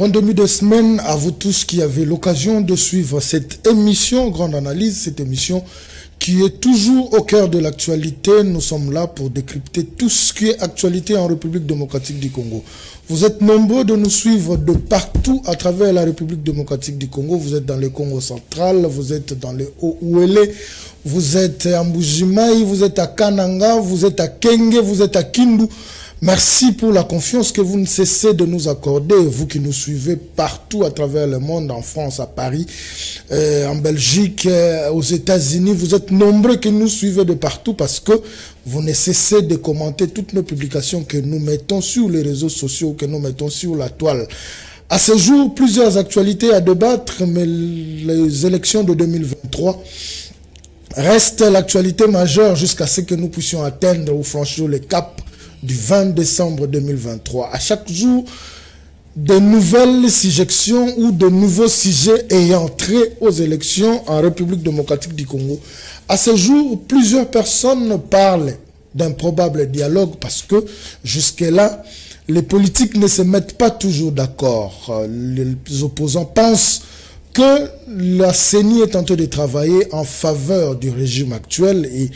Bon début de semaine à vous tous qui avez l'occasion de suivre cette émission Grande Analyse, cette émission qui est toujours au cœur de l'actualité. Nous sommes là pour décrypter tout ce qui est actualité en République démocratique du Congo. Vous êtes nombreux de nous suivre de partout à travers la République démocratique du Congo. Vous êtes dans le Congo central, vous êtes dans le Haut-Ouélé, vous êtes à Mbujimaï, vous êtes à Kananga, vous êtes à Kenge, vous êtes à Kindu. Merci pour la confiance que vous ne cessez de nous accorder, vous qui nous suivez partout à travers le monde, en France, à Paris, en Belgique, aux États-Unis. Vous êtes nombreux qui nous suivez de partout parce que vous ne cessez de commenter toutes nos publications que nous mettons sur les réseaux sociaux, que nous mettons sur la toile. À ce jour, plusieurs actualités à débattre, mais les élections de 2023 restent l'actualité majeure jusqu'à ce que nous puissions atteindre ou franchir le cap du 20 décembre 2023. À chaque jour, de nouvelles suggestions ou de nouveaux sujets ayant trait aux élections en République démocratique du Congo. À ce jour, plusieurs personnes parlent d'un probable dialogue parce que jusque-là, les politiques ne se mettent pas toujours d'accord. Les opposants pensent que la CENI est en train de travailler en faveur du régime actuel et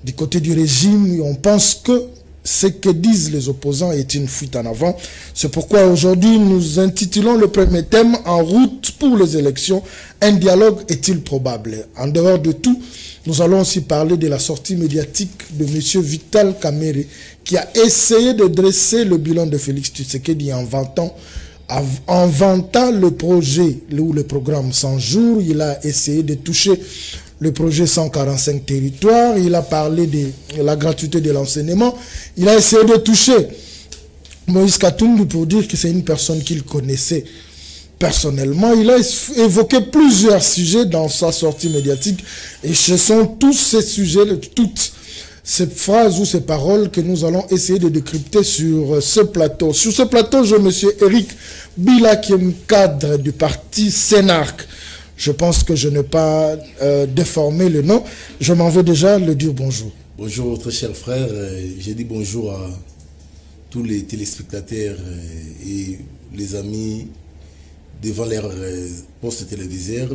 du côté du régime, on pense que ce que disent les opposants est une fuite en avant. C'est pourquoi aujourd'hui nous intitulons le premier thème en route pour les élections. Un dialogue est-il probable? En dehors de tout, nous allons aussi parler de la sortie médiatique de M. Vital Kamerhe qui a essayé de dresser le bilan de Félix Tshisekedi en vantant le projet ou le programme 100 jours. Il a essayé de toucher le projet 145 territoires, il a parlé de la gratuité de l'enseignement, il a essayé de toucher Moïse Katumbi pour dire que c'est une personne qu'il connaissait personnellement. Il a évoqué plusieurs sujets dans sa sortie médiatique et ce sont tous ces sujets, toutes ces phrases ou ces paroles que nous allons essayer de décrypter sur ce plateau. Sur ce plateau, j'ai M. Eric Bila qui est cadre du parti Sénarc. Je pense que je n'ai pas déformé le nom. Je m'en vais déjà le dire bonjour. Bonjour, très cher frère. J'ai dit bonjour à tous les téléspectateurs et les amis devant leurs postes téléviseurs.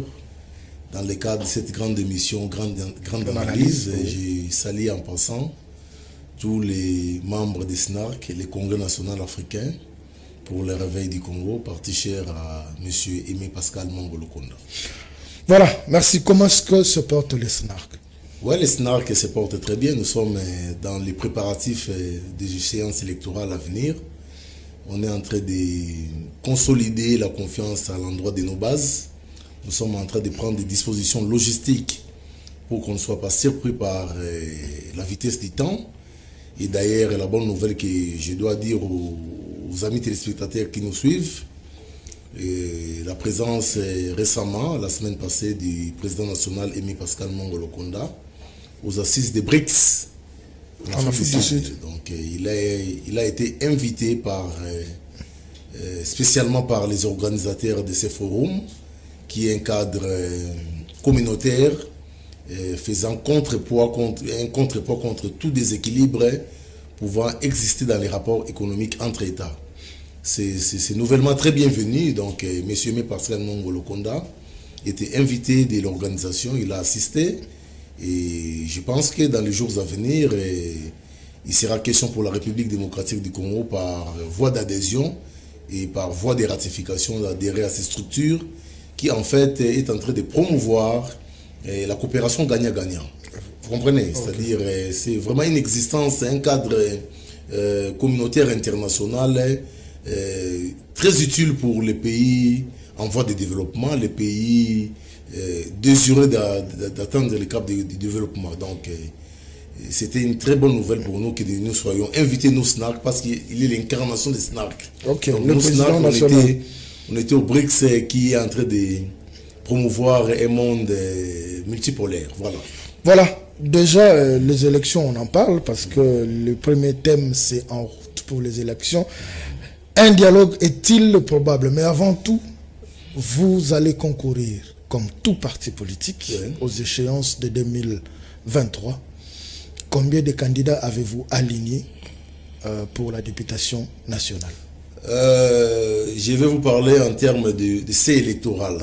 Dans le cadre de cette grande émission, grande analyse, oui. J'ai salué en passant tous les membres des SNARC et les Congrès national africains pour le réveil du Congo, parti cher à M. Aimé Pascal Mongolokonda. Voilà, merci. Comment est-ce que se portent les SNARC? Oui, les SNARC se portent très bien. Nous sommes dans les préparatifs des échéances électorales à venir. On est en train de consolider la confiance à l'endroit de nos bases. Nous sommes en train de prendre des dispositions logistiques pour qu'on ne soit pas surpris par la vitesse du temps. Et d'ailleurs, la bonne nouvelle que je dois dire aux amis téléspectateurs qui nous suivent, la présence récemment, la semaine passée, du président national Aimé Pascal Mongolokonda aux assises des BRICS en Afrique du Sud. Donc il a été invité spécialement par les organisateurs de ces forums, qui est un cadre communautaire faisant un contrepoids contre tout déséquilibre pouvant exister dans les rapports économiques entre États. C'est nouvellement très bienvenu. Donc, M. Aimé Pascal Mongolokonda était invité de l'organisation, il a assisté. Et je pense que dans les jours à venir, il sera question pour la République démocratique du Congo, par voie d'adhésion et par voie de ratification, d'adhérer à ces structures qui, en fait, est en train de promouvoir la coopération gagnant-gagnant. Vous comprenez? C'est-à-dire, c'est vraiment une existence, un cadre communautaire international très utile pour les pays en voie de développement, les pays désireux d'atteindre le cap du développement. Donc, c'était une très bonne nouvelle pour nous que nous soyons invités, nous SNARC, parce qu'il est l'incarnation des SNARC. Okay, donc, nous SNARC, on était au BRICS qui est en train de promouvoir un monde multipolaire. Voilà. Voilà. Déjà, les élections, on en parle parce que le premier thème, c'est en route pour les élections. Un dialogue est-il probable? Mais avant tout, vous allez concourir, comme tout parti politique, aux échéances de 2023. Combien de candidats avez-vous alignés pour la députation nationale? Je vais vous parler en termes de C électoral,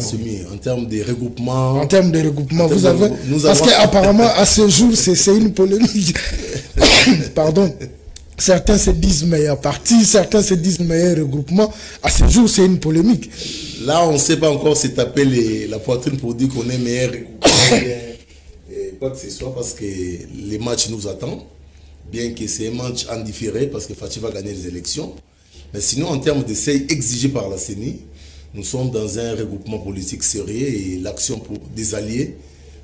en termes de regroupement. En termes de regroupement, vous avez... Parce qu'apparemment, à ce jour, c'est une polémique. Pardon. Certains se disent meilleurs partis, certains se disent meilleurs regroupements. À ce jour, c'est une polémique. Là, on ne sait pas encore se taper la poitrine pour dire qu'on est meilleur regroupement. Quoi que ce soit, parce que les matchs nous attendent. Bien que c'est un match en différé, parce que Fatih va gagner les élections. Mais sinon, en termes de seuil exigé par la CENI, nous sommes dans un regroupement politique sérieux et l'action des alliés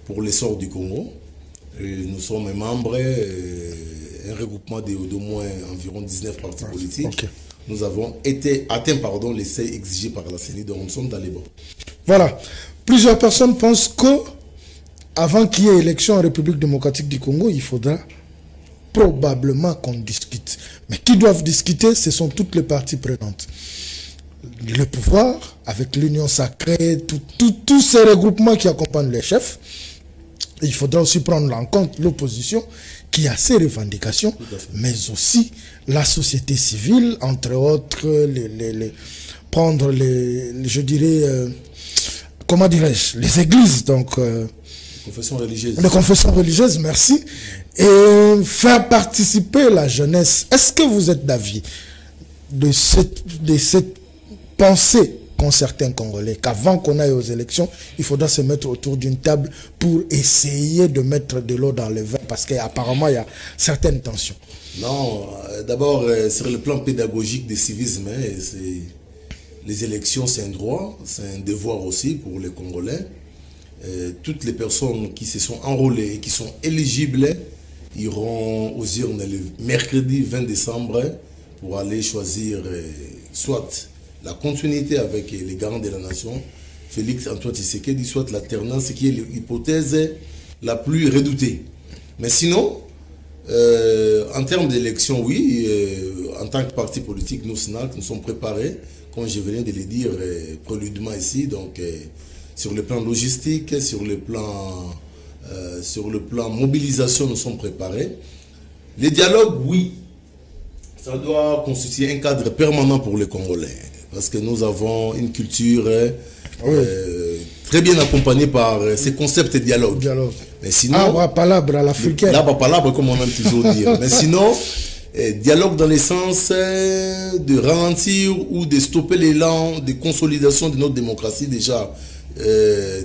pour l'essor du Congo. Nous sommes membres, un regroupement d'au moins environ 19 partis politiques. Okay. Nous avons atteint les seuils exigés par la CENI, donc nous sommes dans les bons. Voilà. Plusieurs personnes pensent que avant qu'il y ait élection en République démocratique du Congo, il faudra probablement qu'on discute. Mais qui doivent discuter, ce sont toutes les parties prenantes. Le pouvoir, avec l'union sacrée, tous ces regroupements qui accompagnent les chefs. Il faudra aussi prendre en compte l'opposition qui a ses revendications, mais aussi la société civile, entre autres, prendre je dirais, comment dirais-je, les églises, donc... confessions religieuses. Les confessions religieuses, merci. Et faire participer la jeunesse. Est-ce que vous êtes d'avis de cette pensée qu'ont certains Congolais, qu'avant qu'on aille aux élections, il faudra se mettre autour d'une table pour essayer de mettre de l'eau dans le vin, parce qu'apparemment, il y a certaines tensions. Non, d'abord, sur le plan pédagogique du civisme, les élections, c'est un droit, c'est un devoir aussi pour les Congolais. Toutes les personnes qui se sont enrôlées et qui sont éligibles iront aux urnes le mercredi 20 décembre pour aller choisir soit la continuité avec les garants de la nation, Félix Antoine Tshisekedi, soit l'alternance, qui est l'hypothèse la plus redoutée. Mais sinon, en termes d'élection, oui, en tant que parti politique, nous, SNAC, nous sommes préparés, comme je venais de le dire préludement ici, donc sur le plan logistique, sur le plan mobilisation, nous sommes préparés. Les dialogues, oui, ça doit constituer un cadre permanent pour les Congolais, parce que nous avons une culture très bien accompagnée par ces concepts de dialogue. Mais sinon, palabre à l'africaine. Palabre, comme on aime toujours dire. Mais sinon, dialogue dans le sens de ralentir ou de stopper l'élan de consolidation de notre démocratie déjà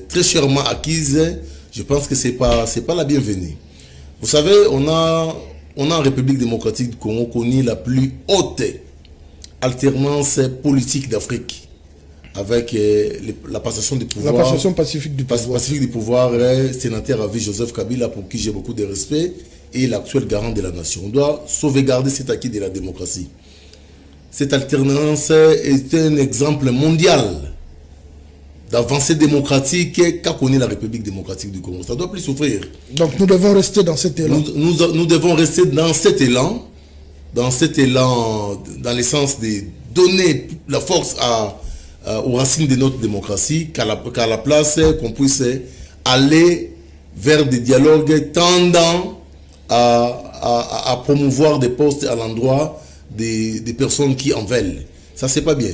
très chèrement acquise, je pense que c'est pas la bienvenue. Vous savez, on a en République démocratique du Congo connu la plus haute alternance politique d'Afrique, avec la passation du pouvoir. La passation pacifique du pouvoir. Pacifique du pouvoir, sénateur à vie Joseph Kabila, pour qui j'ai beaucoup de respect, et l'actuel garant de la nation. On doit sauvegarder cet acquis de la démocratie. Cette alternance est un exemple mondial d'avancée démocratique qu'a connu la République démocratique du Congo. Ça ne doit plus souffrir. Donc nous devons rester dans cet élan. Nous devons rester dans cet élan, dans le sens de donner la force aux racines de notre démocratie, qu'à la place qu'on puisse aller vers des dialogues tendant à promouvoir des postes à l'endroit des personnes qui en veulent. Ça, c'est pas bien.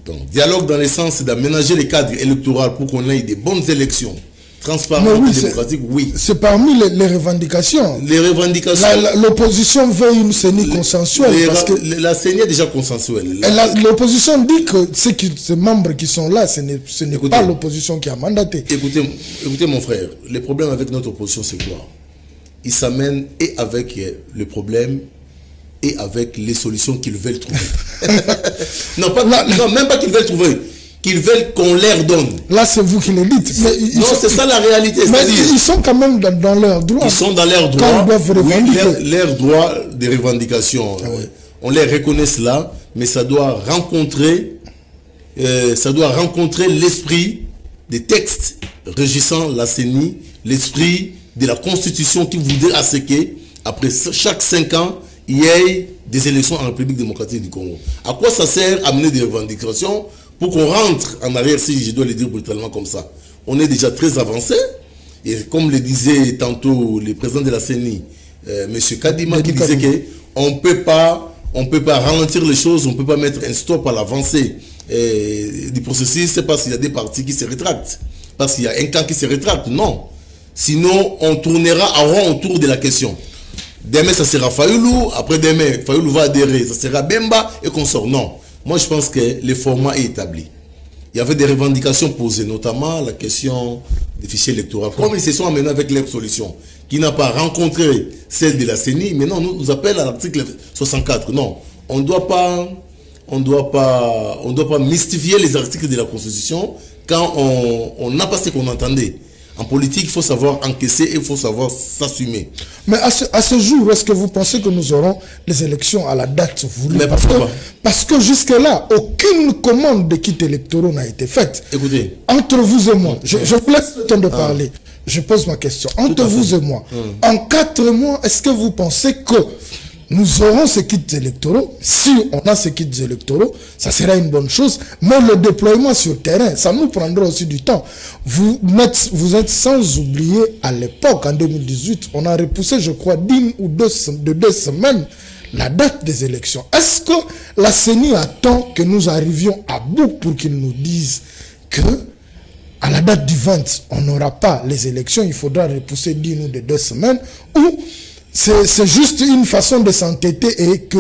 Donc, dialogue dans le sens d'aménager les cadres électoraux pour qu'on ait des bonnes élections transparentes et démocratiques, oui. C'est parmi les revendications. Les revendications. L'opposition veut une CENI consensuelle. La CENI est déjà consensuelle. L'opposition dit que ces membres qui sont là, ce n'est pas l'opposition qui a mandaté. Écoutez mon frère, le problème avec notre opposition, c'est quoi? Il s'amène et avec le problème et avec les solutions qu'ils veulent trouver. non, même pas qu'ils veulent trouver, qu'ils veulent qu'on leur donne. Là, c'est vous qui le dites. C'est ça la réalité. Mais ils sont quand même dans leur droit. Ils sont dans leur droit. Quand ils doivent revendiquer. Oui, leur droit de revendication. On les reconnaît cela, mais ça doit rencontrer l'esprit des textes régissant la CENI, l'esprit de la Constitution qui voudrait à ce qu'après chaque 5 ans, il y ait des élections en République démocratique du Congo. À quoi ça sert amener des revendications pour qu'on rentre en arrière, si je dois le dire brutalement comme ça? On est déjà très avancé. Et comme le disait tantôt le président de la CENI, M. Kadima, qui disait qu'on ne peut pas on ne peut pas ralentir les choses, on ne peut pas mettre un stop à l'avancée du processus, c'est parce qu'il y a des partis qui se rétractent, parce qu'il y a un camp qui se rétracte, non. Sinon, on tournera en rond autour de la question. Demain, ça sera Fayoulou, après demain, Fayoulou va adhérer, ça sera Bemba et qu'on sort. Non. Moi, je pense que le format est établi. Il y avait des revendications posées, notamment la question des fichiers électoraux. Comme ils se sont amenés avec leur solution, qui n'a pas rencontré celle de la CENI, mais non, nous appelle à l'article 64. Non, on ne doit pas mystifier les articles de la Constitution quand on n'a pas ce qu'on entendait. En politique, il faut savoir encaisser et il faut savoir s'assumer. Mais à ce jour, est-ce que vous pensez que nous aurons les élections à la date voulue? Mais parce que jusque-là, aucune commande de kits électoraux n'a été faite. Écoutez. Entre vous et moi, je vous laisse le temps de parler. Je pose ma question. Entre vous et moi, en 4 mois, est-ce que vous pensez que nous aurons ces kits électoraux? Si on a ces kits électoraux, ça sera une bonne chose. Mais le déploiement sur terrain, ça nous prendra aussi du temps. Vous êtes sans oublier, à l'époque, en 2018, on a repoussé, je crois, de 2 semaines la date des élections. Est-ce que la CENI attend que nous arrivions à bout pour qu'ils nous disent que à la date du 20, on n'aura pas les élections, il faudra repousser d'une ou de 2 semaines, ou c'est juste une façon de s'entêter et que,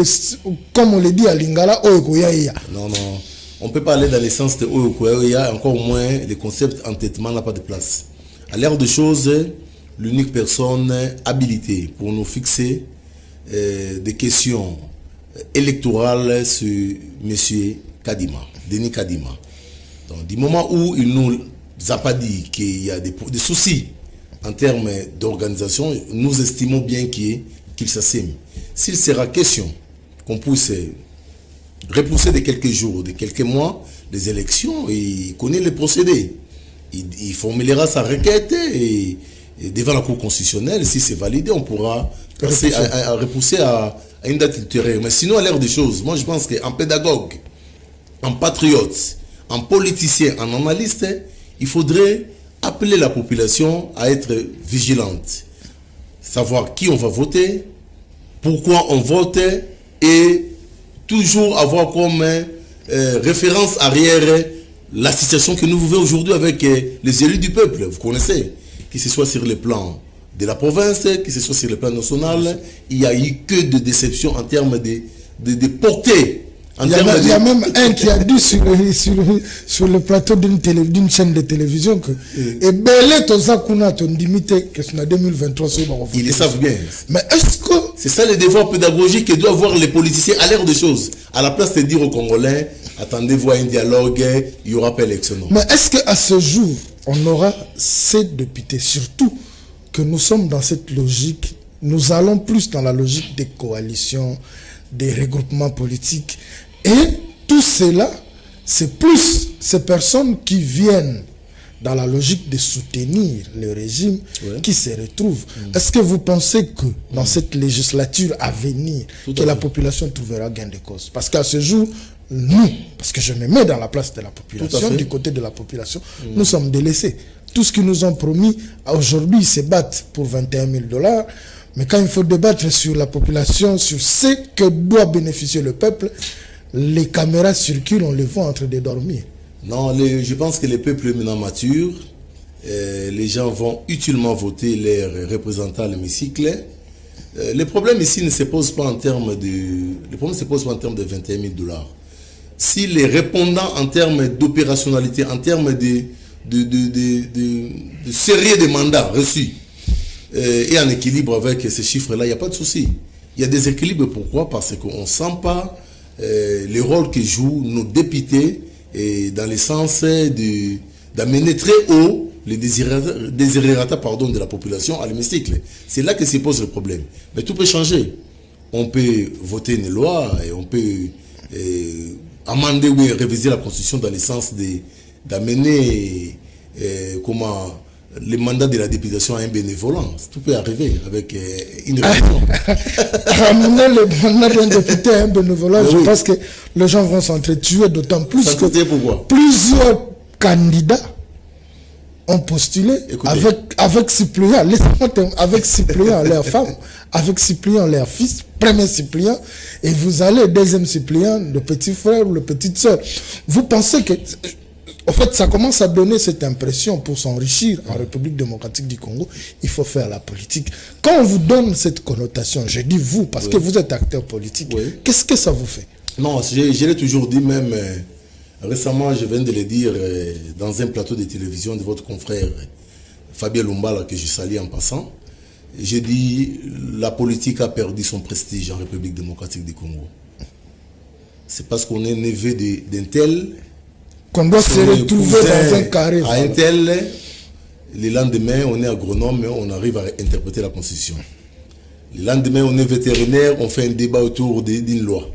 comme on le dit à Lingala, non, on ne peut pas aller dans l'essence de Oyokoya, encore moins le concept entêtement n'a pas de place. À l'ère des choses, l'unique personne habilitée pour nous fixer des questions électorales, c'est M. Kadima, Denis Kadima. Donc, du moment où il nous a pas dit qu'il y a des soucis en termes d'organisation, nous estimons bien qu'il s'assume. S'il sera question qu'on puisse repousser de quelques jours, de quelques mois, les élections, il connaît les procédés. Il formulera sa requête et devant la Cour constitutionnelle, si c'est validé, on pourra repousser à une date ultérieure. Mais sinon, à l'ère des choses, moi je pense qu'en pédagogue, en patriote, en politicien, en analyste, il faudrait appeler la population à être vigilante. Savoir qui on va voter, pourquoi on vote et toujours avoir comme référence arrière la situation que nous vivons aujourd'hui avec les élus du peuple. Vous connaissez, que ce soit sur le plan de la province, que ce soit sur le plan national, il n'y a eu que de déception en termes de portée. Il y a même un qui a dit sur le plateau d'une chaîne de télévision que ils le savent bien. Mais est-ce que c'est ça le devoir pédagogique que doivent avoir les politiciens à l'ère des choses, à la place de dire aux Congolais attendez-vous à un dialogue, il n'y aura pas élection. Mais est-ce qu'à ce jour on aura ces députés, surtout que nous sommes dans cette logique, nous allons plus dans la logique des coalitions, des regroupements politiques. Et tout cela, c'est plus ces personnes qui viennent dans la logique de soutenir le régime qui se retrouvent. Est-ce que vous pensez que dans cette législature à venir, la population trouvera gain de cause? Parce qu'à ce jour, nous, parce que je me mets dans la place de la population, du côté de la population, nous sommes délaissés. Tout ce qu'ils nous ont promis, aujourd'hui, ils se battent pour 21 000 $. Mais quand il faut débattre sur la population, sur ce que doit bénéficier le peuple, les caméras circulent, on les voit en train de dormir. Non, je pense que les peuples maintenant matures, les gens vont utilement voter leurs représentants à l'hémicycle. Le problème ici ne se pose pas en termes de 21 000 $. Si les répondants en termes d'opérationnalité, en termes de série de mandats reçus, et en équilibre avec ces chiffres-là, il n'y a pas de souci. Il y a des équilibres, pourquoi? Parce qu'on ne sent pas le rôle que jouent nos députés dans le sens d'amener très haut les désirata de la population à l'hémicycle. C'est là que se pose le problème. Mais tout peut changer. On peut voter une loi et on peut amender ou réviser la Constitution dans le sens d'amener le mandat de la députation à un bénévolat. Tout peut arriver avec une révision. Amener le mandat d'un député à un bénévolat, je pense que les gens vont s'entretuer, d'autant plus que plusieurs candidats ont postulé avec Cyprien, avec Cyprien leur femme, avec Cyprien leur fils. premier suppléant, et vous allez deuxième suppléant, le petit frère ou le petite soeur. Vous pensez que, en fait, ça commence à donner cette impression pour s'enrichir en République démocratique du Congo, il faut faire la politique. Quand on vous donne cette connotation, je dis vous, parce que vous êtes acteur politique, qu'est-ce que ça vous fait? Non, je l'ai toujours dit, même récemment, je viens de le dire dans un plateau de télévision de votre confrère Fabien Lumbala, que je salue en passant. J'ai dit, la politique a perdu son prestige en République démocratique du Congo. C'est parce qu'on est neveu d'un tel qu'on doit se retrouver dans un carré. À un tel, le lendemain, on est agronome, mais on arrive à interpréter la Constitution. Le lendemain, on est vétérinaire, on fait un débat autour d'une loi.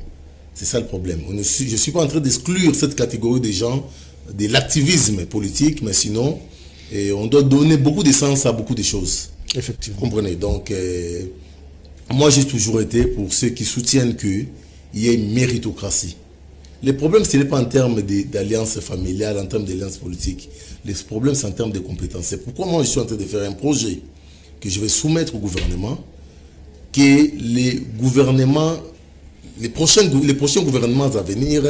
C'est ça le problème. Je ne suis pas en train d'exclure cette catégorie de gens de l'activisme politique, mais sinon, on doit donner beaucoup de sens à beaucoup de choses. Effectivement. Vous comprenez? Donc, moi, j'ai toujours été pour ceux qui soutiennent qu'il y ait une méritocratie. Le problème, ce n'est pas en termes d'alliance familiale, en termes d'alliance politique. Le problème, c'est en termes de compétences. C'est pourquoi moi, je suis en train de faire un projet que je vais soumettre au gouvernement, que les gouvernements, les prochains gouvernements à venir,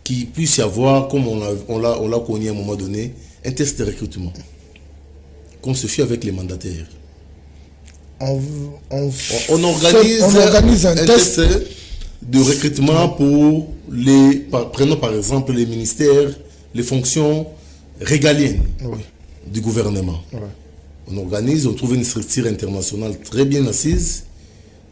qu'il puisse y avoir, comme on l'a connu à un moment donné, un test de recrutement. Comme ce fut avec les mandataires. On organise un test de recrutement pour prenons par exemple les ministères, les fonctions régaliennes du gouvernement. On organise, on trouve une structure internationale très bien assise,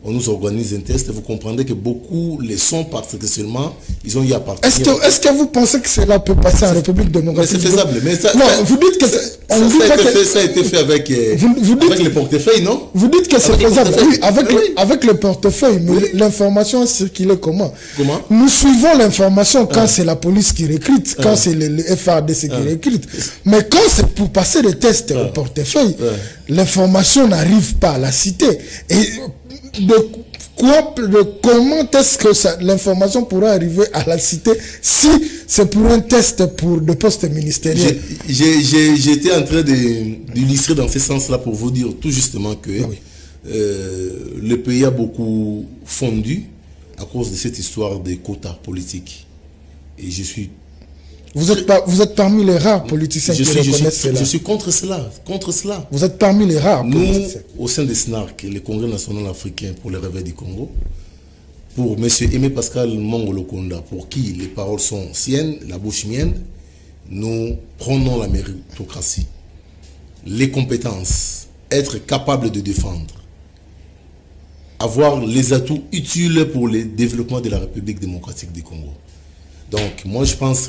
on nous organise un test, vous comprendrez que beaucoup le sont parce que seulement ils ont y appartenir. Est-ce que vous pensez que cela peut passer en République démocratique? C'est faisable, mais ça, non, vous dites que ça a été fait avec le portefeuille, non? Vous dites que c'est faisable, oui, avec le portefeuille, mais l'information a circulé comment? Nous suivons l'information quand c'est la police qui recrute, quand c'est le FARDC qui recrute. Mais quand c'est pour passer le test au portefeuille, l'information n'arrive pas à la cité. Et comment est-ce que l'information pourra arriver à la cité si c'est pour un test pour de postes ministériels? J'étais en train d'illustrer dans ce sens-là pour vous dire tout justement que le pays a beaucoup fondu à cause de cette histoire des quotas politiques. Et je suis... Vous êtes parmi les rares politiciens qui reconnaissent cela. Je suis contre cela. Vous êtes parmi les rares politiciens. Nous, au sein des SNARC, le Congrès national africain pour le réveil du Congo, pour M. Aimé Pascal Mongolo-Konda, pour qui les paroles sont siennes, la bouche mienne, nous prenons la méritocratie, les compétences, être capable de défendre, avoir les atouts utiles pour le développement de la République démocratique du Congo. Donc, moi, je pense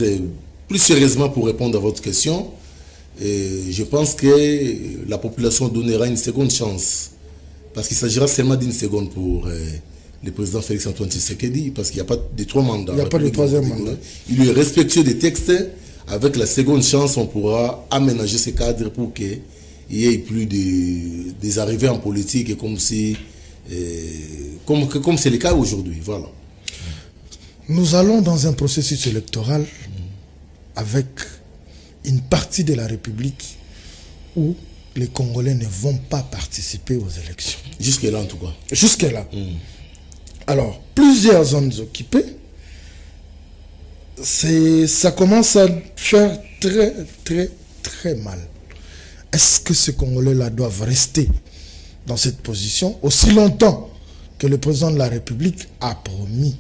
plus sérieusement pour répondre à votre question, je pense que la population donnera une seconde chance. Parce qu'il s'agira seulement d'une seconde pour le président Félix-Antoine Tshisekedi, parce qu'il n'y a pas de 3 mandats. Il n'y a pas de 3e mandat. Il est respectueux des textes. Avec la seconde chance, on pourra aménager ce cadre pour qu'il n'y ait plus des arrivées en politique, comme c'est le cas aujourd'hui. Voilà. Nous allons dans un processus électoral avec une partie de la République où les Congolais ne vont pas participer aux élections. Jusque-là, en tout cas. Jusque-là. Alors, plusieurs zones occupées, ça commence à faire très, très, très mal. Est-ce que ces Congolais-là doivent rester dans cette position aussi longtemps que le président de la République a promis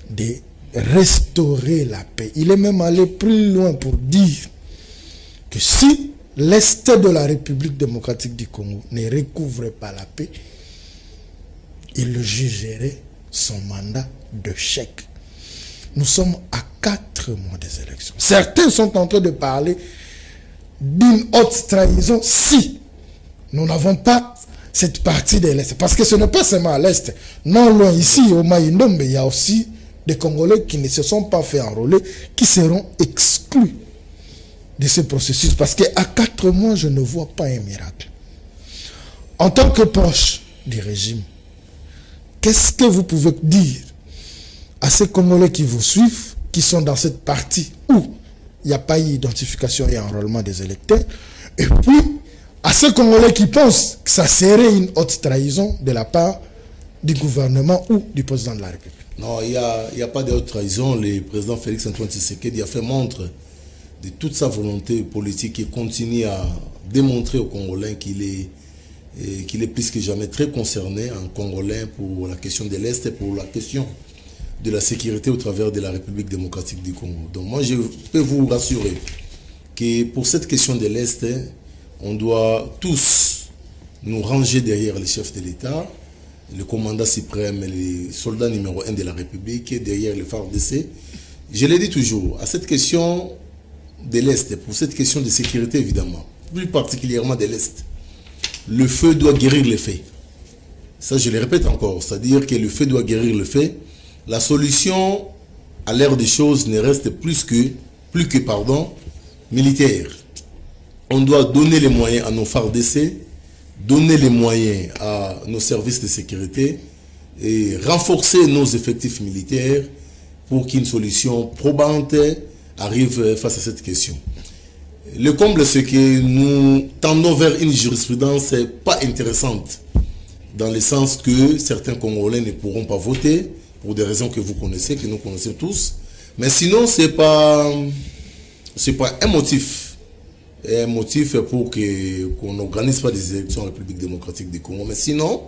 de restaurer la paix? Il est même allé plus loin pour dire que si l'Est de la République démocratique du Congo ne recouvre pas la paix, il jugerait son mandat de chèque. Nous sommes à 4 mois des élections. Certains sont en train de parler d'une haute trahison si nous n'avons pas cette partie de l'Est. Parce que ce n'est pas seulement à l'Est. Non loin ici, au Maïndombe, il y a aussi des Congolais qui ne se sont pas fait enrôler, qui seront exclus de ce processus. Parce qu'à 4 mois, je ne vois pas un miracle. En tant que proche du régime, qu'est-ce que vous pouvez dire à ces Congolais qui vous suivent, qui sont dans cette partie où il n'y a pas eu d'identification et enrôlement des électeurs, et puis à ces Congolais qui pensent que ça serait une haute trahison de la part du gouvernement ou du président de la République. Non, il n'y a pas de haute trahison. Le président Félix Antoine Tshisekedi a fait montre de toute sa volonté politique et continue à démontrer aux Congolais qu'il est plus que jamais très concerné en Congolais pour la question de l'Est et pour la question de la sécurité au travers de la République démocratique du Congo. Donc moi, je peux vous rassurer que pour cette question de l'Est, on doit tous nous ranger derrière les chefs de l'État, le commandant suprême et les soldats numéro 1 de la République, derrière le FARDC. Je l'ai dit toujours, à cette question de l'Est, pour cette question de sécurité évidemment, plus particulièrement de l'Est, le feu doit guérir les faits. Ça, je le répète encore, c'est-à-dire que le feu doit guérir le fait. La solution, à l'ère des choses, ne reste plus que militaire. On doit donner les moyens à nos FARDC, donner les moyens à nos services de sécurité et renforcer nos effectifs militaires pour qu'une solution probante arrive face à cette question. Le comble, c'est que nous tendons vers une jurisprudence pas intéressante, dans le sens que certains Congolais ne pourront pas voter, pour des raisons que vous connaissez, que nous connaissons tous. Mais sinon, ce n'est pas un motif pour qu'on n'organise pas des élections en République démocratique du Congo. Mais sinon,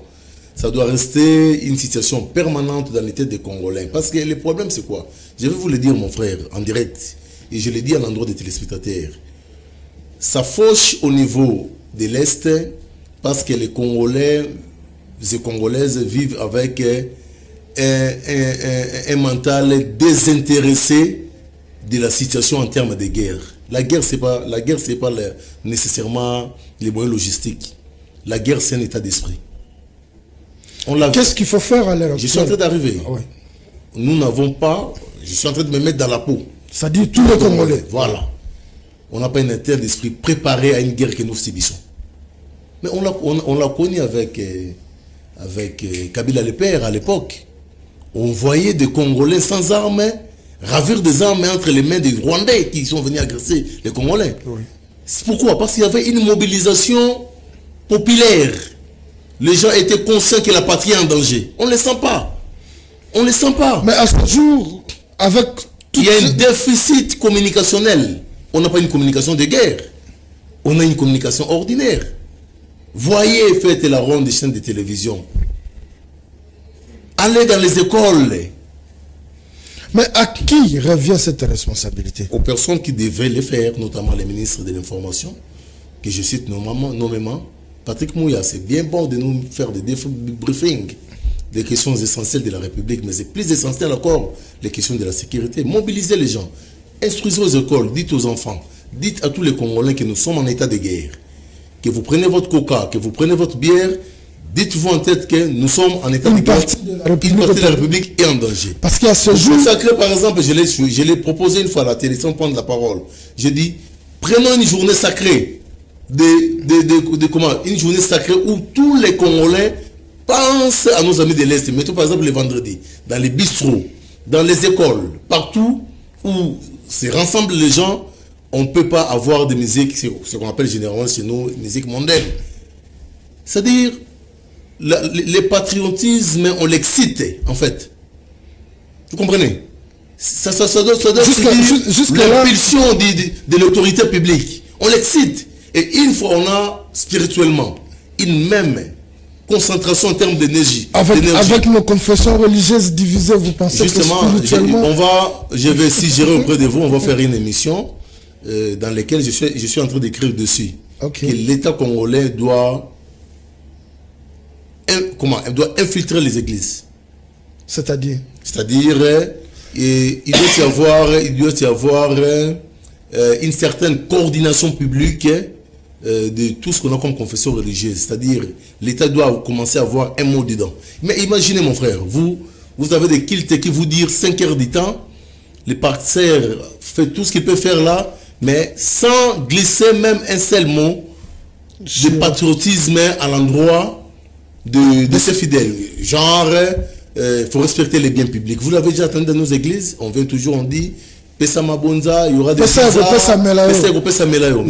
ça doit rester une situation permanente dans les têtes des Congolais. Parce que le problème, c'est quoi? Je vais vous le dire, mon frère, en direct, et je le dis à l'endroit des téléspectateurs. Ça fauche au niveau de l'Est parce que les Congolais et Congolaises vivent avec un mental désintéressé de la situation en termes de guerre. La guerre, c'est pas nécessairement les moyens logistiques. La guerre, c'est un état d'esprit. Qu'est-ce qu'il faut faire à l'heure actuelle? Je suis en train d'arriver. Ah ouais. Nous n'avons pas... Je suis en train de me mettre dans la peau. Ça dit tous les Congolais. Voilà. On n'a pas un état d'esprit préparé à une guerre que nous subissons. Mais on l'a connu avec Kabila le père à l'époque. On voyait des Congolais sans armes ravir des armes entre les mains des Rwandais qui sont venus agresser les Congolais. Oui. Pourquoi? Parce qu'il y avait une mobilisation populaire. Les gens étaient conscients que la patrie est en danger. On ne les sent pas. On ne les sent pas. Mais à ce jour, avec... Il y a un déficit communicationnel. On n'a pas une communication de guerre. On a une communication ordinaire. Voyez, faites la ronde des chaînes de télévision. Allez dans les écoles. Mais à qui revient cette responsabilité? Aux personnes qui devaient le faire, notamment les ministres de l'information, que je cite nommément. Patrick Mouya, c'est bien bon de nous faire des briefings des questions essentielles de la République, mais c'est plus essentiel encore les questions de la sécurité. Mobilisez les gens, instruisez aux écoles, dites aux enfants, dites à tous les Congolais que nous sommes en état de guerre, que vous prenez votre coca, que vous prenez votre bière, dites-vous en tête que nous sommes en état de guerre. Une partie de la République est en danger. Parce qu'il y a ce jour... Sacré, par exemple, je l'ai proposé une fois à la télé sans prendre la parole. J'ai dit, prenons une journée sacrée, une journée sacrée où tous les Congolais pensent à nos amis de l'Est. Mettons par exemple les vendredis, dans les bistrots, dans les écoles, partout où se rassemblent les gens, on ne peut pas avoir de musique, ce qu'on appelle généralement chez nous, musique mondaine. C'est-à-dire, le patriotisme, on l'excite, en fait. Vous comprenez? Ça doit jusqu'à l'impulsion de l'autorité publique. On l'excite. Et une fois, on a spirituellement une même concentration en termes d'énergie. Avec nos confessions religieuses divisées, vous pensez justement, que spirituellement... je vais suggérer auprès de vous, on va faire une émission dans laquelle je suis en train d'écrire dessus. Okay. Que l'État congolais doit infiltrer les églises. C'est-à-dire il doit y avoir une certaine coordination publique de tout ce qu'on a comme confession religieuse. C'est-à-dire, l'État doit commencer à avoir un mot dedans. Mais imaginez, mon frère, vous avez des cultes qui vous disent 5 heures du temps, le pasteur fait tout ce qu'il peut faire là, mais sans glisser même un seul mot de patriotisme à l'endroit de ses fidèles. Genre, il faut respecter les biens publics. Vous l'avez déjà entendu dans nos églises, on vient toujours, on dit Pesa Mabonza, il y aura des Pesa Melayo.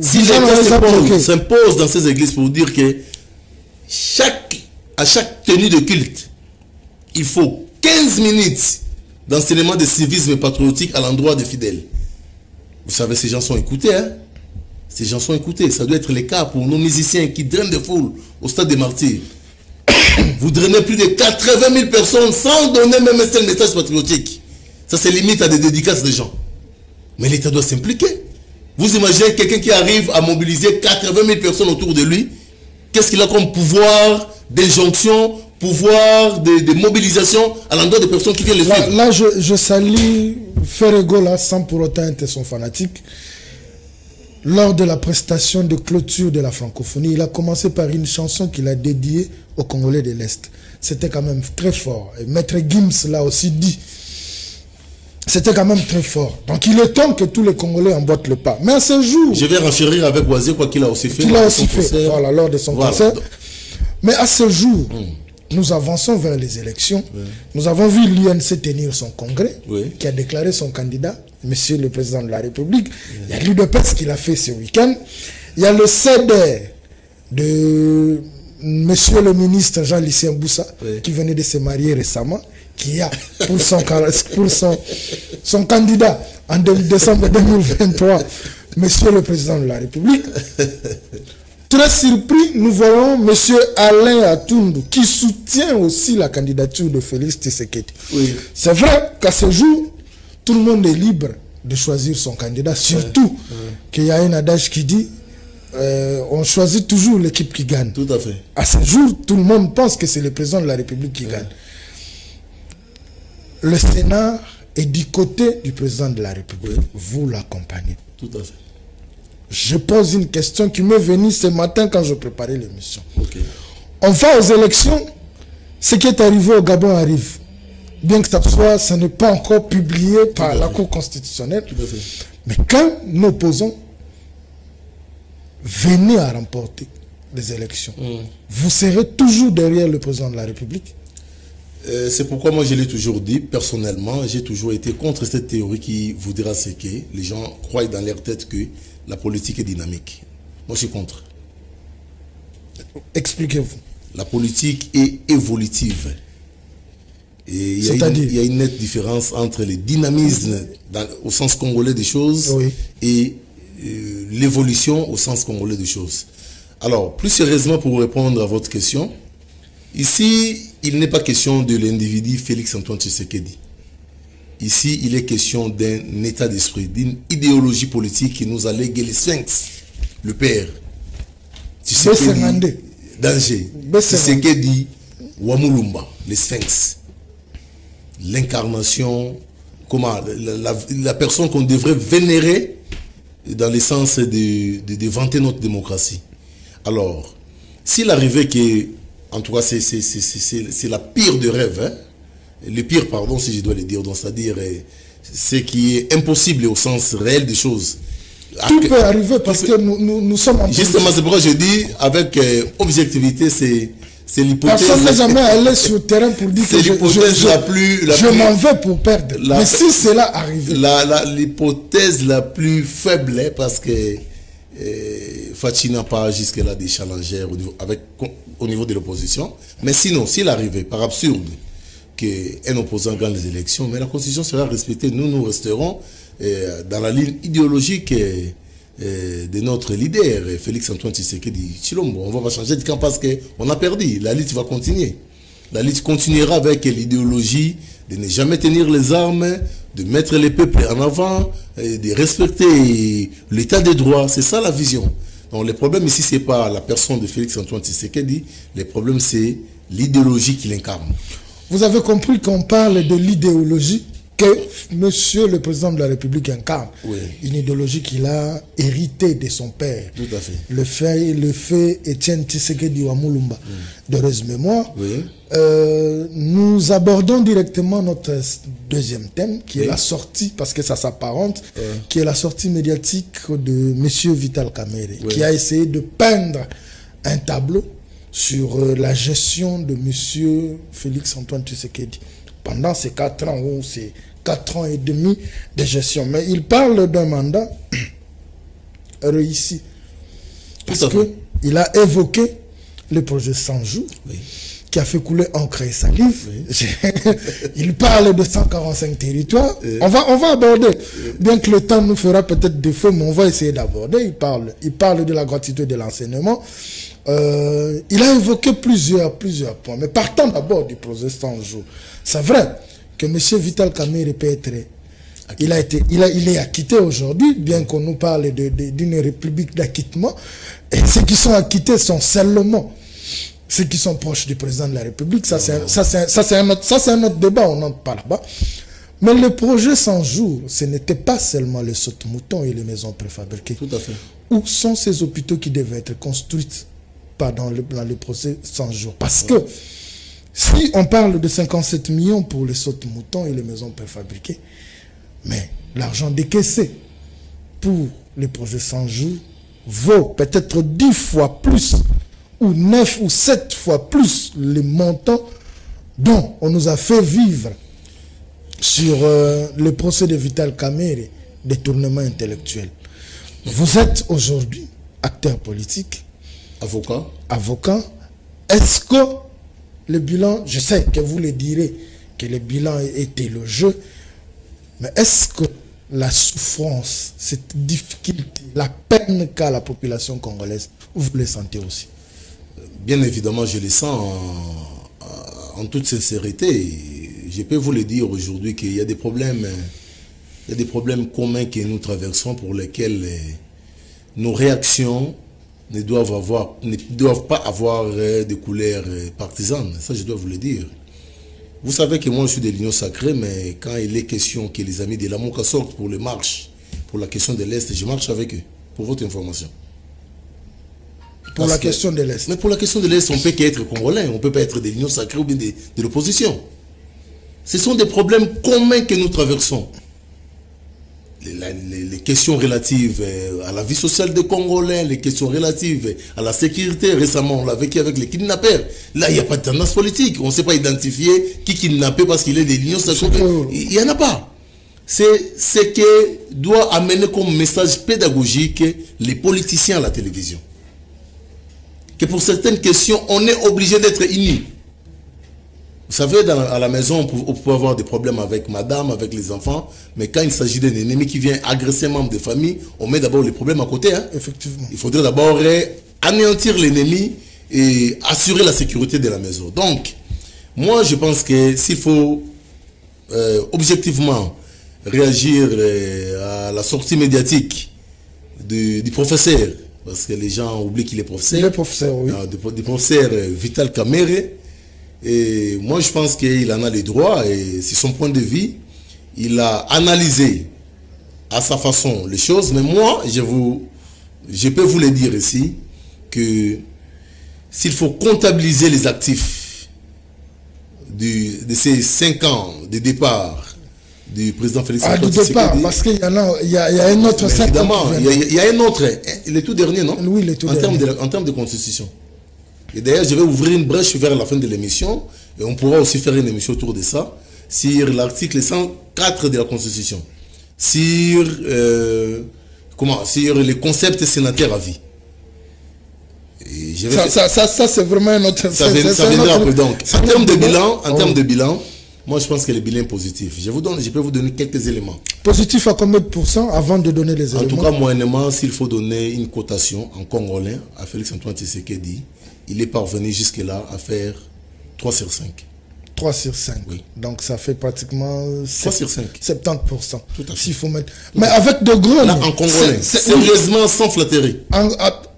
Si l'État s'impose dans ces églises pour dire que chaque à chaque tenue de culte, il faut 15 minutes d'enseignement de civisme patriotique à l'endroit des fidèles. Vous savez, ces gens sont écoutés, hein? Ces gens sont écoutés. Ça doit être le cas pour nos musiciens qui drainent des foules au stade des martyrs. Vous drainez plus de 80 000 personnes sans donner même un seul message patriotique. Ça, c'est limite à des dédicaces de gens. Mais l'État doit s'impliquer. Vous imaginez quelqu'un qui arrive à mobiliser 80 000 personnes autour de lui. Qu'est-ce qu'il a comme pouvoir d'injonction, pouvoir de mobilisation à l'endroit des personnes qui viennent le suivre? Là, je salue Ferrego, là, sans pour autant être son fanatique. Lors de la prestation de clôture de la francophonie, il a commencé par une chanson qu'il a dédiée aux Congolais de l'Est. C'était quand même très fort. Et Maître Gims l'a aussi dit. C'était quand même très fort. Donc il est temps que tous les Congolais emboîtent le pas. Mais à ce jour... Je vais renchérir avec Oisé, quoi qu'il a aussi fait. Qu'il a aussi fait, voilà, lors de son concert. Mais à ce jour, nous avançons vers les élections. Nous avons vu l'UNC tenir son congrès, qui a déclaré son candidat, Monsieur le Président de la République. Il y a l'UDPS qui l'a fait ce week-end. Il y a le CEDER de Monsieur le ministre Jean-Lucien Boussa, qui venait de se marier récemment, qui a pour son candidat en décembre 2023, Monsieur le Président de la République. Très surpris, nous voyons M. Alain Atundu qui soutient aussi la candidature de Félix Tshisekedi. C'est vrai qu'à ce jour, tout le monde est libre de choisir son candidat, surtout qu'il y a un adage qui dit on choisit toujours l'équipe qui gagne. Tout à fait. À ce jour, tout le monde pense que c'est le président de la République qui gagne. Le Sénat est du côté du président de la République. Vous l'accompagnez. Tout à fait. Je pose une question qui m'est venue ce matin quand je préparais l'émission. On va aux élections, ce qui est arrivé au Gabon arrive. Bien que ça n'est pas encore publié par la Cour constitutionnelle. Mais quand nos opposants venaient à remporter les élections, vous serez toujours derrière le président de la République? C'est pourquoi moi je l'ai toujours dit, personnellement, j'ai toujours été contre cette théorie qui voudra ce que les gens croient dans leur tête que la politique est dynamique. Moi je suis contre. Expliquez-vous. La politique est évolutive. Et il y a une nette différence entre le dynamisme au sens congolais des choses et l'évolution au sens congolais des choses. Alors, plus sérieusement pour répondre à votre question, ici, il n'est pas question de l'individu Félix Antoine Tshisekedi. Ici, il est question d'un état d'esprit, d'une idéologie politique qui nous a légué les Sphinx, le père. Tshisekedi, danger. Tshisekedi, Wamulumba, les Sphinx. L'incarnation, comment, la personne qu'on devrait vénérer dans le sens de vanter notre démocratie. Alors, s'il arrivait que, en tout cas, c'est la pire de rêve, hein? Le pire, pardon, si je dois le dire, donc c'est-à-dire ce qui est impossible au sens réel des choses. Tout peut arriver parce que nous sommes en justement, c'est pourquoi je dis, avec objectivité, c'est l'hypothèse. Personne n'est jamais allé sur le terrain pour dire que je m'en vais pour perdre. Mais si cela arrive. L'hypothèse la plus faible, hein, parce que Fachi n'a pas jusque-là des challengers au niveau de l'opposition. Mais sinon, s'il arrivait, par absurde, qu'un opposant gagne les élections, mais la Constitution sera respectée. Nous resterons dans la ligne idéologique de notre leader, Félix Antoine Tshisekedi Tshilombo. On va pas changer de camp parce qu'on a perdu. La lutte va continuer. La lutte continuera avec l'idéologie de ne jamais tenir les armes, de mettre les peuples en avant, de respecter l'état des droits. C'est ça la vision. Donc le problème ici, ce n'est pas la personne de Félix Antoine Tshisekedi. Le problème, c'est l'idéologie qu'il incarne. Vous avez compris qu'on parle de l'idéologie que Monsieur le Président de la République incarne. Une idéologie qu'il a héritée de son père. Tout à fait. Le fait Étienne Tshisekedi Wamulumba, d'heureuse mémoire. Nous abordons directement notre deuxième thème, qui est la sortie, parce que ça s'apparente, qui est la sortie médiatique de Monsieur Vital Kamerhe, qui a essayé de peindre un tableau sur la gestion de Monsieur Félix Antoine Tshisekedi pendant ces 4 ans ou ces 4 ans et demi de gestion. Mais il parle d'un mandat réussi. Parce qu'il a évoqué le projet 100 jours. qui a fait couler encre et salive. Oui. Il parle de 145 territoires. On va aborder, bien que le temps nous fera peut-être défaut, mais on va essayer d'aborder. Il parle de la gratuité de l'enseignement. Il a évoqué plusieurs points, mais partant d'abord du projet 100 jours. C'est vrai que M. Vital Kamerhe peut être... Il est acquitté aujourd'hui, bien qu'on nous parle d'une république d'acquittement. Et ceux qui sont acquittés sont seulement ceux qui sont proches du président de la République. Ça, c'est un autre débat, on n'entre pas là-bas. Mais le projet 100 jours, ce n'était pas seulement les sautes-moutons et les maisons préfabriquées. Tout à fait. Où sont ces hôpitaux qui devaient être construits dans le projet 100 jours? Parce que si on parle de 57 millions pour les sautes-moutons et les maisons préfabriquées, mais l'argent décaissé pour les projets 100 jours vaut peut-être 10 fois plus, ou 9 ou 7 fois plus les montants dont on nous a fait vivre sur le procès de Vital Kamerhe, détournement intellectuel. Vous êtes aujourd'hui acteur politique, avocat. Est-ce que le bilan, je sais que vous le direz, que le bilan était le jeu, mais est-ce que la souffrance, cette difficulté, la peine qu'a la population congolaise, vous le sentez aussi? Bien évidemment, je le sens en toute sincérité. Je peux vous le dire aujourd'hui qu'il y a des problèmes, communs que nous traversons pour lesquels nos réactions ne doivent pas avoir des couleurs partisanes. Ça, je dois vous le dire. Vous savez que moi, je suis de l'Union sacrée, mais quand il est question que les amis de l'Amoka sortent pour les marches, pour la question de l'Est, je marche avec eux, pour votre information. Pour la question de l'Est. Mais pour la question de l'Est, on ne peut qu'être congolais, on ne peut pas être de l'Union sacrée ou bien de l'opposition. Ce sont des problèmes communs que nous traversons. Les questions relatives à la vie sociale des Congolais, les questions relatives à la sécurité. Récemment, on l'a vécu avec les kidnappeurs. Là, il n'y a pas de tendance politique. On ne sait pas identifier qui kidnappé parce qu'il est de l'Union sacrée. Il n'y en a pas. C'est ce que doit amener comme message pédagogique les politiciens à la télévision. Que pour certaines questions, on est obligé d'être unis. Vous savez, à la maison, on peut avoir des problèmes avec madame, avec les enfants, mais quand il s'agit d'un ennemi qui vient agresser un membre de famille, on met d'abord les problèmes à côté. Hein. Effectivement. Il faudrait d'abord anéantir l'ennemi et assurer la sécurité de la maison. Donc, moi, je pense que s'il faut objectivement réagir à la sortie médiatique du professeur, parce que les gens oublient qu'il est professeur. Il est professeur, oui. Du professeur Vital Kamerhe. Et moi, je pense qu'il en a les droits et c'est son point de vue. Il a analysé à sa façon les choses. Mais moi, je peux vous le dire ici que s'il faut comptabiliser les actifs de ces 5 ans de départ du président Félix Antoine Tshisekedi, parce qu'il y a un autre... Évidemment, il y a un autre, le tout dernier, non? Oui, le tout dernier. En termes de constitution. Et d'ailleurs, je vais ouvrir une brèche vers la fin de l'émission, et on pourra aussi faire une émission autour de ça, sur l'article 104 de la Constitution, sur les concepts sénataires à vie. Ça c'est vraiment un autre... Ça viendra après. Donc, en termes de bilan, moi je pense que le bilan est positif. Je peux vous donner quelques éléments. Positif à combien de pourcents avant de donner les éléments? En tout cas, moyennement, s'il faut donner une cotation en congolais à Félix Antoine Tshisekedi, il est parvenu jusque-là à faire 3 sur 5. 3 sur 5. Oui. Donc ça fait pratiquement 3 sur 5. 70%. Tout à fait. S'il faut mettre... Mais avec de grognes... Là, en congolais, sérieusement, sans flatterie.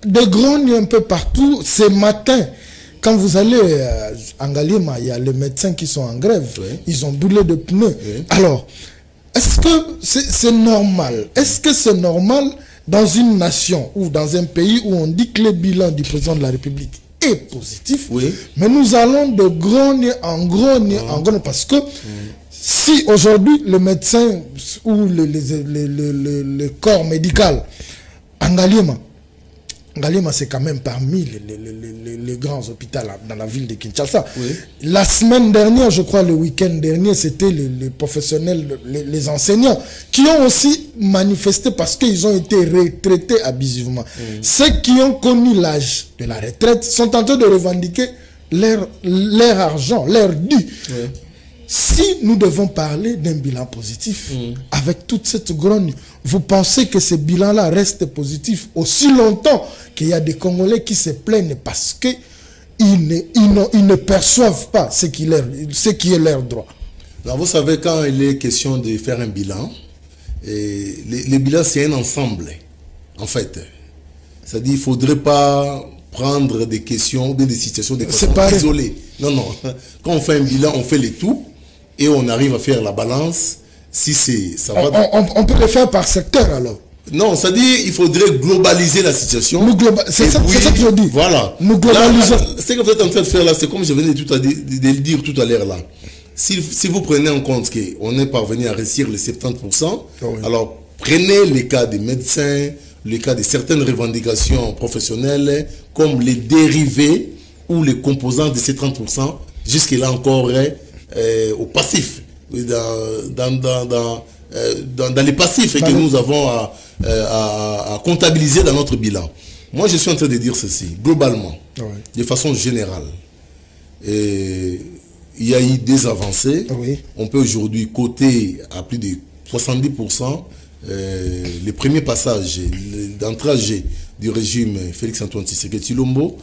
De grognes un peu partout. Ce matin, quand vous allez en Galima, il y a les médecins qui sont en grève. Oui. Ils ont brûlé de pneus. Oui. Alors, est-ce que c'est normal? Est-ce que c'est normal dans une nation ou dans un pays où on dit que le bilan du président de la République est positif, oui, mais nous allons de grogne en grogne parce que si aujourd'hui le médecin ou le corps médical en Galima, c'est quand même parmi les grands hôpitaux dans la ville de Kinshasa. Oui. La semaine dernière, je crois le week-end dernier, c'était les professionnels, les enseignants qui ont aussi manifesté parce qu'ils ont été retraités abusivement. Ceux qui ont connu l'âge de la retraite sont en train de revendiquer leur argent, leur dû. Oui. Si nous devons parler d'un bilan positif, avec toute cette grogne, vous pensez que ce bilan-là reste positif aussi longtemps qu'il y a des Congolais qui se plaignent parce qu'ils ne perçoivent pas ce qui est leur droit? Alors vous savez, quand il est question de faire un bilan, le bilan c'est un ensemble, en fait. C'est-à-dire qu'il ne faudrait pas prendre des questions, des situations, des façons isolées. Non, non. Quand on fait un bilan, on fait les tout. Et on arrive à faire la balance. Si ça va... on peut le faire par secteur alors. Non, c'est-à-dire il faudrait globaliser la situation. C'est ça que je dis. Voilà. Nous globalisons. Ce que vous êtes en train de faire là, c'est comme je venais de le dire tout à l'heure là. Si vous prenez en compte qu'on est parvenu à réussir les 70%, oui. Alors prenez les cas des médecins, les cas de certaines revendications professionnelles, comme les dérivés ou les composants de ces 30%, jusque-là encore au passif, dans les passifs que nous avons à comptabiliser dans notre bilan. Moi, je suis en train de dire ceci, globalement, oui. De façon générale. Il y a eu des avancées. Oui. On peut aujourd'hui coter à plus de 70% les premiers passages d'entrage du régime Félix-Antoine Tshisekedi Tshilombo.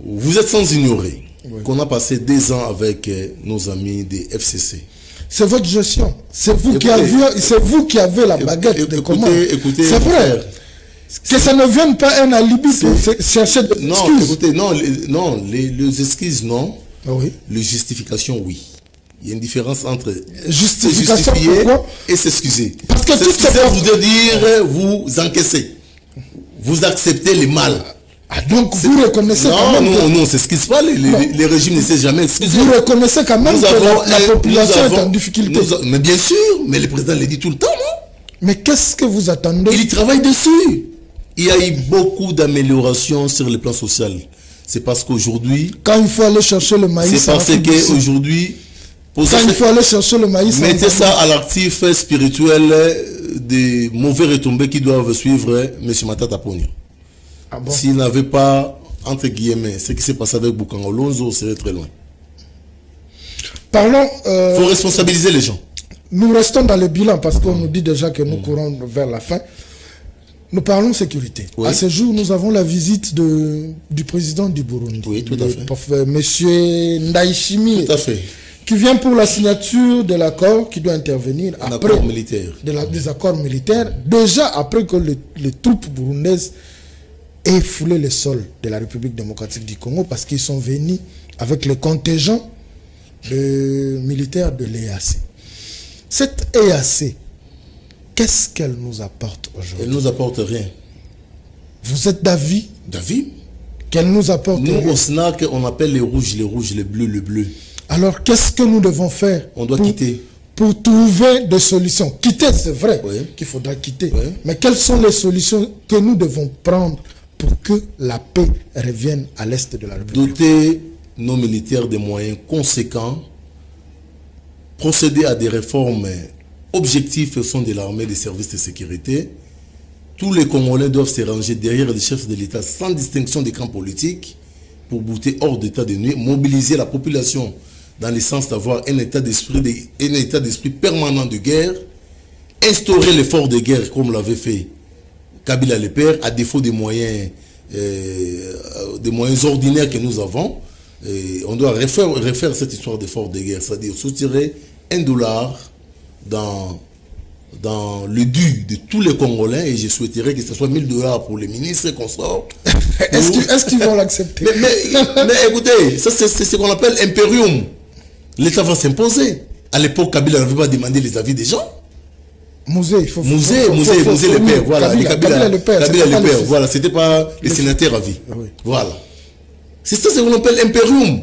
Vous êtes sans ignorer. Oui. Qu'on a passé 2 ans avec nos amis des FCC. C'est votre gestion. C'est vous, qui avez la baguette de commande. Écoutez, c'est vrai. Que ça ne vienne pas un alibi pour chercher des excuses. Non, écoutez, les excuses, non. Oui. Les justifications, oui. Il y a une différence entre justification et s'excuser. Parce que tout ça veut dire vous encaissez. Vous acceptez les mal. Ah, donc vous reconnaissez quand même non, c'est ce qui se passe, les régimes ne s'est jamais excusé. Vous reconnaissez quand même que la population est en difficulté. Mais bien sûr, mais le président le dit tout le temps, non? Mais qu'est-ce que vous attendez? Il travaille dessus. Il y a eu beaucoup d'améliorations sur le plan social. C'est parce qu'aujourd'hui... Quand il faut aller chercher le maïs... C'est parce qu'aujourd'hui... Quand il faut aller chercher le maïs... Mettez ça à l'actif spirituel des mauvais retombées qui doivent suivre M. Matata Ponyo. Ah bon? S'il n'avait pas, entre guillemets, ce qui s'est passé avec Boukango Lonzo, serait très loin. Parlons... Il faut responsabiliser les gens. Nous restons dans le bilan parce qu'on nous dit déjà que nous courons vers la fin. Nous parlons sécurité. Oui. À ce jour, nous avons la visite du président du Burundi. Oui, tout à fait. Monsieur Ndayishimiye. Tout à fait. Qui vient pour la signature de l'accord qui doit intervenir après des accords militaires, déjà après que les troupes burundaises aient foulé le sol de la République démocratique du Congo parce qu'ils sont venus avec le contingent de militaires de l'EAC. Cette EAC, qu'est-ce qu'elle nous apporte aujourd'hui? Elle ne nous apporte rien. Vous êtes d'avis? D'avis? Qu'elle nous apporte rien. Nous, au SNAC, on appelle les rouges, les bleus, le bleu. Alors, qu'est-ce que nous devons faire? On doit quitter. Pour trouver des solutions. Quitter, c'est vrai qu'il faudra quitter. Oui. Mais quelles sont les solutions que nous devons prendre pour que la paix revienne à l'est de la République? Doter nos militaires des moyens conséquents, procéder à des réformes objectifs au sein de l'armée des services de sécurité. Tous les Congolais doivent se ranger derrière les chefs de l'État sans distinction des camps politiques pour bouter hors d'état de nuit, mobiliser la population dans le sens d'avoir un état d'esprit permanent de guerre, instaurer l'effort de guerre comme l'avait fait Kabila le Père, à défaut des moyens ordinaires que nous avons. Et on doit refaire cette histoire d'effort de guerre, c'est-à-dire soutirer $1 dans le dû de tous les Congolais, et je souhaiterais que ce soit $1000 pour les ministres qu'on sort. Est-ce qu'ils vont l'accepter? mais écoutez, ça c'est ce qu'on appelle impérium. L'État va s'imposer. À l'époque, Kabila n'avait pas demandé les avis des gens. Musée le père, voilà. Kabila le père, voilà, c'était pas les sénateurs à vie. Oui. Voilà. C'est ça ce qu'on appelle impérium.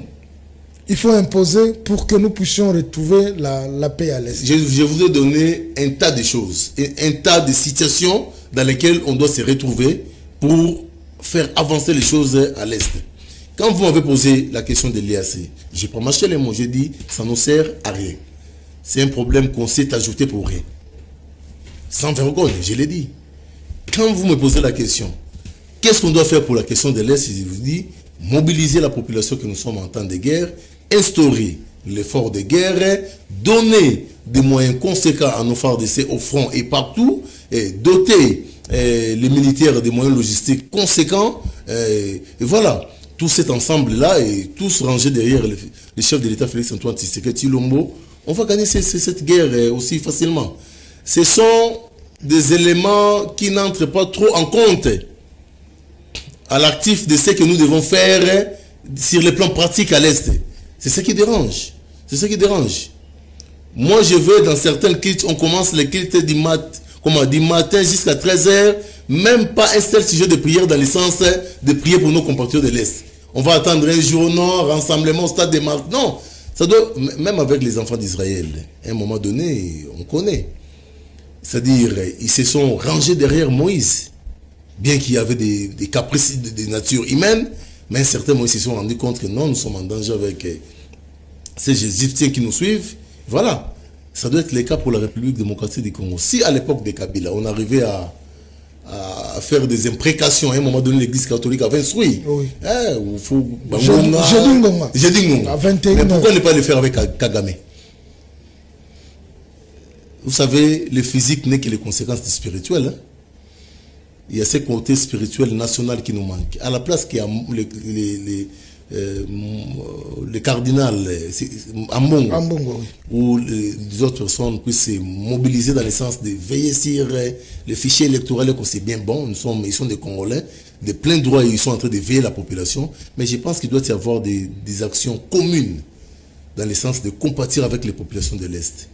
Il faut imposer pour que nous puissions retrouver la paix à l'Est. Je vous ai donné un tas de choses, un tas de situations dans lesquelles on doit se retrouver pour faire avancer les choses à l'Est. Quand vous m'avez posé la question de l'IAC, je n'ai pas mâché les mots, j'ai dit ça ne sert à rien. C'est un problème qu'on s'est ajouté pour rien. Sans vergogne, je l'ai dit. Quand vous me posez la question, qu'est-ce qu'on doit faire pour la question de l'Est, je vous dis, mobiliser la population que nous sommes en temps de guerre, instaurer l'effort de guerre, donner des moyens conséquents à nos FARDC au front et partout, et doter les militaires des moyens logistiques conséquents, et voilà, tout cet ensemble-là, et tous rangés derrière le chef de l'État Félix-Antoine Tshisekedi Tshilombo, on va gagner cette guerre aussi facilement. Ce sont des éléments qui n'entrent pas trop en compte à l'actif de ce que nous devons faire sur le plan pratique à l'Est. C'est ce qui dérange. C'est ce qui dérange. Moi, je veux, dans certains cultes, on commence les cultes du matin jusqu'à 13h, même pas un seul sujet de prière dans le sens de prier pour nos compatriotes de l'Est. On va attendre un jour, non, rassemblement au stade des marques. Non, ça doit, même avec les enfants d'Israël, à un moment donné, on connaît. C'est-à-dire, ils se sont rangés derrière Moïse. Bien qu'il y avait des caprices de nature humaine, mais certains Moïse se sont rendus compte que non, nous sommes en danger avec ces Égyptiens qui nous suivent. Voilà. Ça doit être le cas pour la République démocratique du Congo. Si à l'époque de Kabila, on arrivait à faire des imprécations, à un moment donné, l'Église catholique avait instruit. Oui. J'ai dit Ngonga. Mais pourquoi ne pas le faire avec Kagame? Vous savez, le physique n'est que les conséquences du spirituel. Hein? Il y a ce côté spirituel national qui nous manque. À la place qu'il y a le cardinal Ambongo, oui, où les autres personnes puissent se mobiliser dans le sens de veiller sur les fichiers électoraux, que c'est bien bon, ils sont des Congolais, de plein droit, ils sont en train de veiller la population, mais je pense qu'il doit y avoir des actions communes dans le sens de compatir avec les populations de l'Est.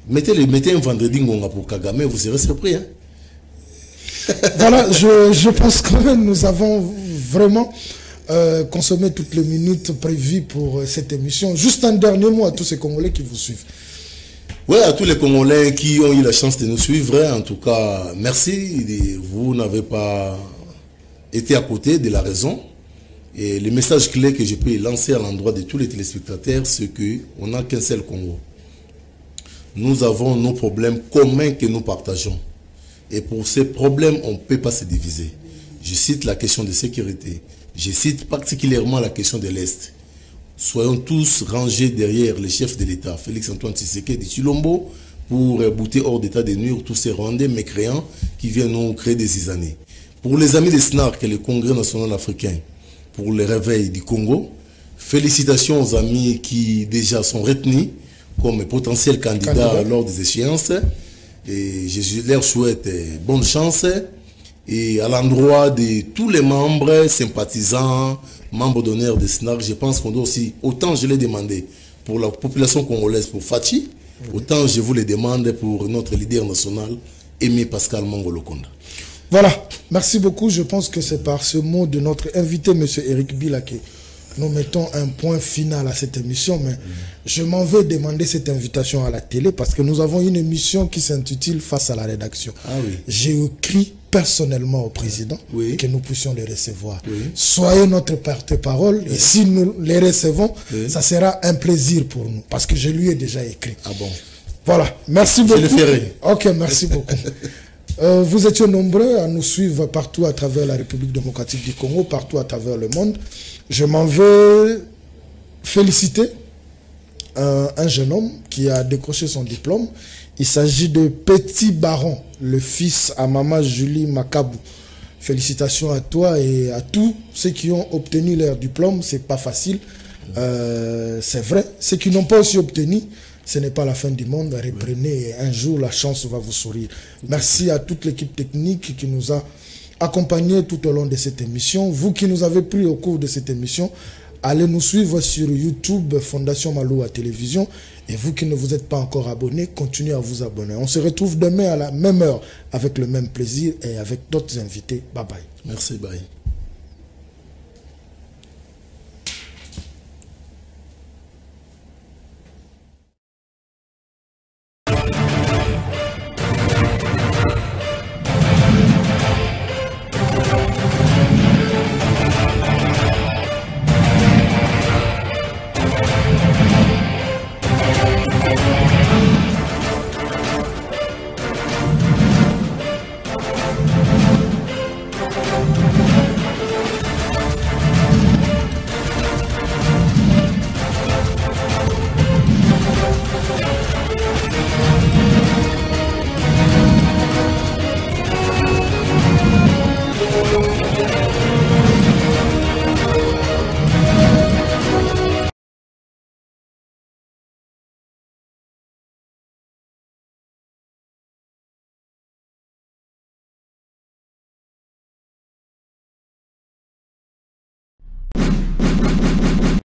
Mettez un vendredi Ngonga pour Kagame, vous serez surpris. Hein? Voilà, je pense quand même nous avons vraiment consommé toutes les minutes prévues pour cette émission. Juste un dernier mot à tous ces Congolais qui vous suivent. Oui, à tous les Congolais qui ont eu la chance de nous suivre, en tout cas, merci. Vous n'avez pas été à côté de la raison. Et le message clé que je peux lancer à l'endroit de tous les téléspectateurs, c'est qu'on n'a qu'un seul Congo. Nous avons nos problèmes communs que nous partageons. Et pour ces problèmes, on ne peut pas se diviser. Je cite la question de sécurité. Je cite particulièrement la question de l'Est. Soyons tous rangés derrière le chef de l'État, Félix-Antoine Tshisekedi Tshilombo, pour bouter hors d'état de nuire tous ces Rwandais mécréants qui viennent nous créer des isanées. Pour les amis des SNARC et le Congrès national africain, pour le réveil du Congo, félicitations aux amis qui déjà sont retenus comme potentiels candidats lors des échéances. Et je leur souhaite bonne chance. Et à l'endroit de tous les membres, sympathisants, membres d'honneur de SNARC, je pense qu'on doit aussi, autant je l'ai demandé pour la population congolaise, pour Fachi, autant je vous le demande pour notre leader national, Aimé Pascal Mangolokonda. Voilà, merci beaucoup. Je pense que c'est par ce mot de notre invité, M. Eric Bila, que nous mettons un point final à cette émission. Mais je m'en vais demander cette invitation à la télé parce que nous avons une émission qui s'intitule Face à la rédaction. Ah oui. J'ai écrit personnellement au président que nous puissions les recevoir. Soyez notre porte-parole et si nous les recevons, ça sera un plaisir pour nous parce que je lui ai déjà écrit. Ah bon? Voilà, merci beaucoup. Je le ferai. Ok, merci beaucoup. Vous étiez nombreux à nous suivre partout à travers la République démocratique du Congo, partout à travers le monde. Je m'en veux féliciter un jeune homme qui a décroché son diplôme. Il s'agit de Petit Baron, le fils à maman Julie Makabou. Félicitations à toi et à tous ceux qui ont obtenu leur diplôme. C'est pas facile, c'est vrai. Ceux qui n'ont pas aussi obtenu, ce n'est pas la fin du monde. Reprenez et un jour la chance va vous sourire. Merci à toute l'équipe technique qui nous a accompagnés tout au long de cette émission. Vous qui nous avez pris au cours de cette émission, allez nous suivre sur YouTube, Fondation Maloa Télévision. Et vous qui ne vous êtes pas encore abonnés, continuez à vous abonner. On se retrouve demain à la même heure avec le même plaisir et avec d'autres invités. Bye bye. Merci, bye.